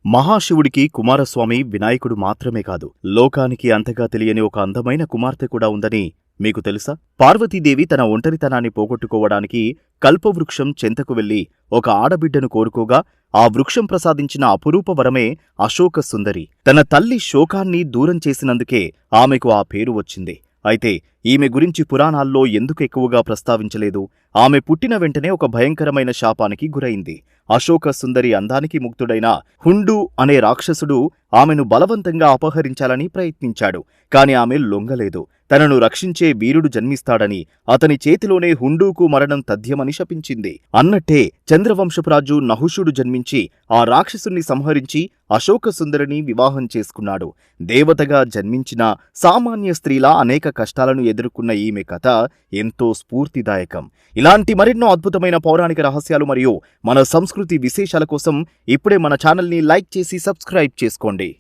మహాశివుడికి కుమారస్వామి వినాయకుడు మాత్రమే కాదు, లోకానికి అంతగా తెలియని ఒక అందమైన కుమార్తె కూడా ఉందని మీకు తెలుసా? పార్వతీదేవి తన ఒంటరితనాన్ని పోగొట్టుకోవడానికి కల్పవృక్షం చెంతకు వెళ్లి ఒక ఆడబిడ్డను కోరుకోగా ఆ వృక్షం ప్రసాదించిన అపురూప వరమే అశోక సుందరి. తన తల్లి శోకాన్ని దూరం చేసినందుకే ఆమెకు ఆ పేరు వచ్చింది. అయితే ఈమె గురించి పురాణాల్లో ఎందుకు ఎక్కువగా ప్రస్తావించలేదు? ఆమె పుట్టిన వెంటనే ఒక భయంకరమైన శాపానికి గురైంది. అశోక సుందరి అందానికి ముగ్ధుడైన హుండు అనే రాక్షసుడు ఆమెను బలవంతంగా అపహరించాలని ప్రయత్నించాడు. కాని ఆమె లొంగలేదు. తనను రక్షించే వీరుడు జన్మిస్తాడని, అతని చేతిలోనే హుండూకు మరణం తథ్యమని శపించింది. అన్నట్టే చంద్రవంశపురాజు నహుషుడు జన్మించి ఆ రాక్షసుని సంహరించి అశోక సుందరిని వివాహం చేసుకున్నాడు. దేవతగా జన్మించిన సామాన్య స్త్రీలా అనేక కష్టాలను ఎదుర్కొన్న ఈమె కథ ఎంతో స్ఫూర్తిదాయకం. ఇలాంటి మరెన్నో అద్భుతమైన పౌరాణిక రహస్యాలు మరియు మన సంస్కృతి విశేషాల కోసం ఇప్పుడే మన ఛానల్ని లైక్ చేసి సబ్స్క్రైబ్ చేసుకోండి.